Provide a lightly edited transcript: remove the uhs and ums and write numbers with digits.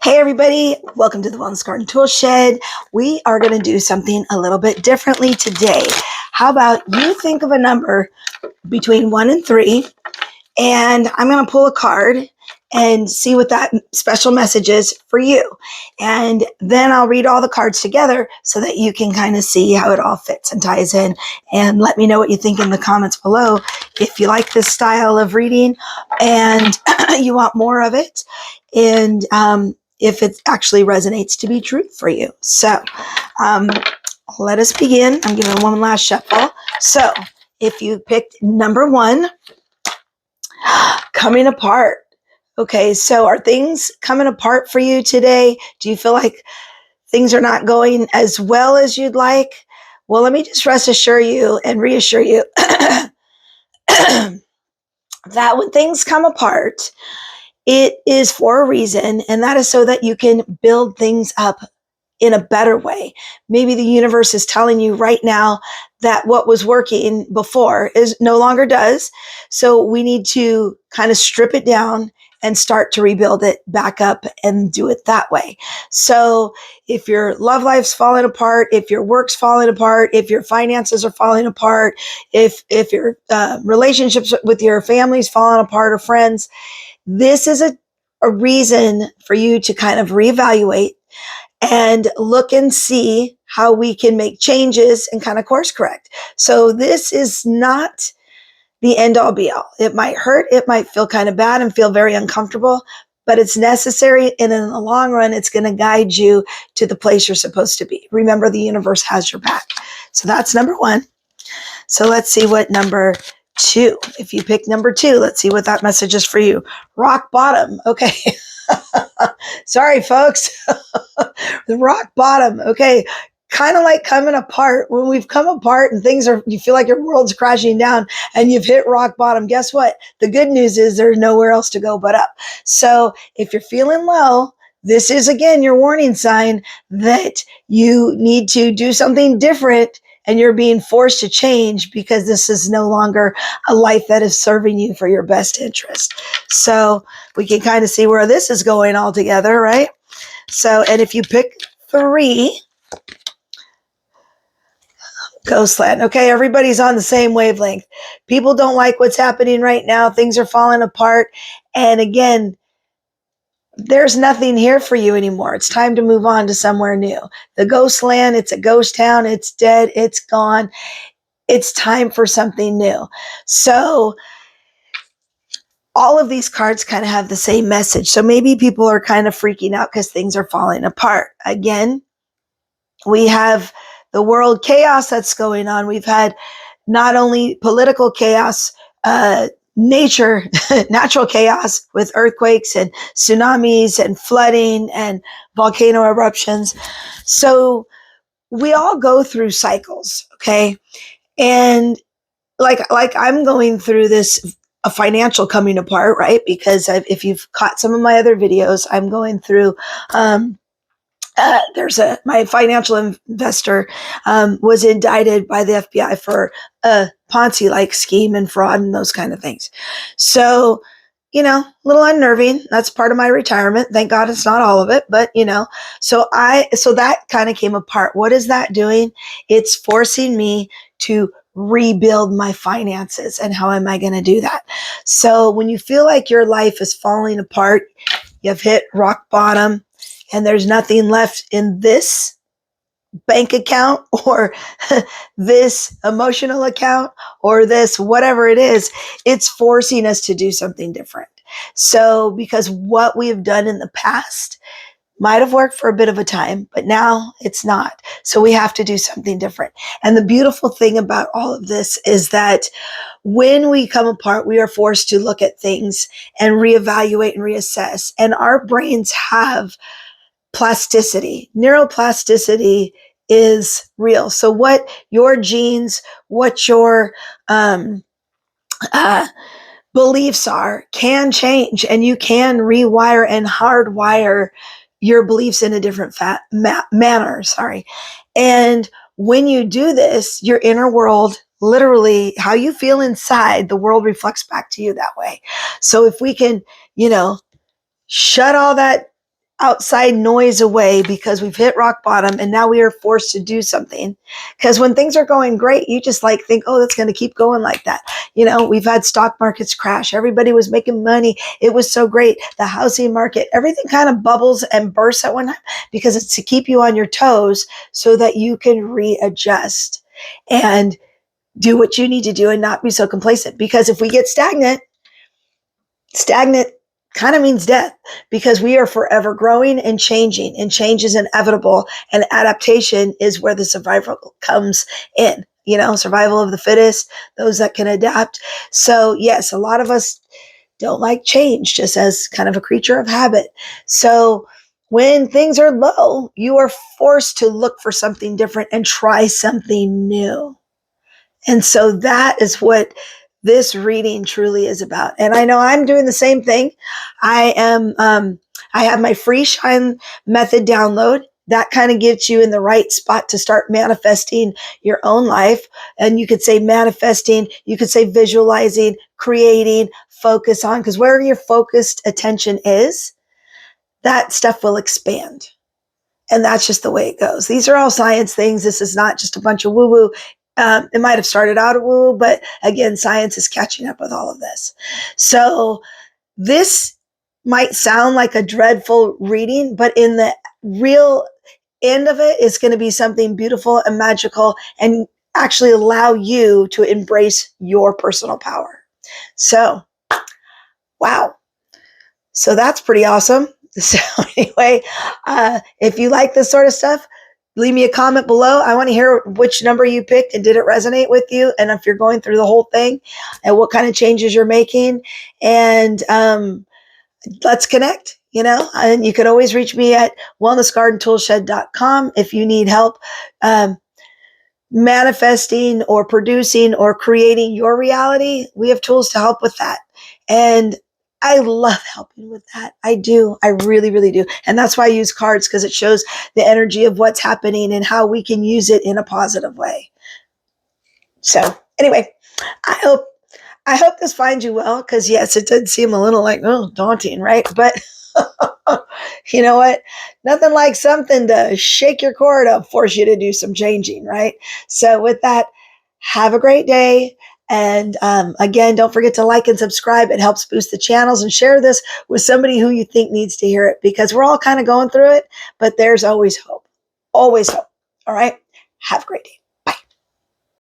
Hey everybody, welcome to the Wellness Garden Tool Shed. We are going to do something a little bit differently today. How about you think of a number between 1 and 3, and I'm going to pull a card and see what that special message is for you. And then I'll read all the cards together so that you can kind of see how it all fits and ties in. And let me know what you think in the comments below if you like this style of reading and you want more of it. And if it actually resonates to be true for you. So let us begin. I'm giving one last shuffle. So if you picked number 1, coming apart. Okay, so are things coming apart for you today? Do you feel like things are not going as well as you'd like? Well, let me just rest assure you and reassure you that when things come apart, it is for a reason, and that is so that you can build things up in a better way. Maybe the universe is telling you right now that what was working before is no longer does. So we need to kind of strip it down and start to rebuild it back up and do it that way. So if your love life's falling apart, if your work's falling apart, if your finances are falling apart, if your relationships with your family's falling apart or friends, this is a reason for you to kind of reevaluate and look and see how we can make changes and kind of course correct. So this is not the end all be all. It might hurt. It might feel kind of bad and feel very uncomfortable, but it's necessary. And in the long run, it's going to guide you to the place you're supposed to be. Remember, the universe has your back. So that's number 1. So let's see what number 2. If you pick number 2, let's see what that message is for you. Rock bottom. Okay. Sorry, folks. The rock bottom. Okay. Kind of like coming apart. When we've come apart and you feel like your world's crashing down and you've hit rock bottom, guess what? The good news is there's nowhere else to go but up. So if you're feeling low, this is again your warning sign that you need to do something different and you're being forced to change because this is no longer a life that is serving you for your best interest. So we can kind of see where this is going all together, right? So, and if you pick 3, Ghostland. Okay, everybody's on the same wavelength. People don't like what's happening right now. Things are falling apart. And again, there's nothing here for you anymore. It's time to move on to somewhere new. The Ghostland, it's a ghost town. It's dead. It's gone. It's time for something new. So all of these cards kind of have the same message. So maybe people are kind of freaking out because things are falling apart. Again, we have the world chaos that's going on. We've had not only political chaos, natural chaos with earthquakes and tsunamis and flooding and volcano eruptions. So we all go through cycles, okay? And like I'm going through this, a financial coming apart, right? Because if you've caught some of my other videos, I'm going through, my financial investor was indicted by the FBI for a Ponzi-like scheme and fraud and those kind of things. So, a little unnerving. That's part of my retirement. Thank God it's not all of it, but so that kind of came apart. What is that doing? It's forcing me to rebuild my finances. And how am I going to do that? So when you feel like your life is falling apart, you've hit rock bottom, and there's nothing left in this bank account or this emotional account or this whatever it is, it's forcing us to do something different. So because what we have done in the past might have worked for a bit of a time, but now it's not. So we have to do something different. And the beautiful thing about all of this is that when we come apart, we are forced to look at things and reevaluate and reassess. And our brains have plasticity. Neuroplasticity is real. So what your genes, what your beliefs are can change, and you can rewire and hardwire your beliefs in a different manner. And when you do this, your inner world, literally how you feel inside, the world reflects back to you that way. So if we can, shut all that outside noise away because we've hit rock bottom and now we are forced to do something. Because when things are going great, you just like think, oh, that's going to keep going like that. You know, we've had stock markets crash. Everybody was making money. It was so great. The housing market, everything kind of bubbles and bursts at one time because it's to keep you on your toes so that you can readjust and do what you need to do and not be so complacent. Because if we get stagnant kind of means death, because we are forever growing and change is inevitable, and adaptation is where the survival comes in. You know, survival of the fittest, those that can adapt. So yes, a lot of us don't like change, just as kind of a creature of habit. So when things are low, you are forced to look for something different and try something new. And so that is what this reading truly is about. And I know I'm doing the same thing. I have my free Shine method download that kind of gets you in the right spot to start manifesting your own life. And you could say manifesting, you could say visualizing, creating, focus on, because where your focused attention is, that stuff will expand. And that's just the way it goes. These are all science things. This is not just a bunch of woo-woo. It might have started out a woo, but again, science is catching up with all of this. So this might sound like a dreadful reading, but in the real end of it, it's going to be something beautiful and magical and actually allow you to embrace your personal power. So, wow. So that's pretty awesome. So anyway, if you like this sort of stuff, leave me a comment below. I want to hear which number you picked and did it resonate with you, and if you're going through the whole thing and what kind of changes you're making. And let's connect, you know, and you can always reach me at wellnessgardentoolshed.com if you need help manifesting or producing or creating your reality. We have tools to help with that. And I love helping with that. I do. I really, really do. And that's why I use cards, because it shows the energy of what's happening and how we can use it in a positive way. So anyway, I hope this finds you well, because yes, it did seem a little like, oh, daunting, right? But you know what? Nothing like something to shake your core to force you to do some changing, right? So with that, have a great day. And again, don't forget to like and subscribe. It helps boost the channels, and share this with somebody who you think needs to hear it, because we're all kind of going through it, but there's always hope. Always hope. All right. Have a great day.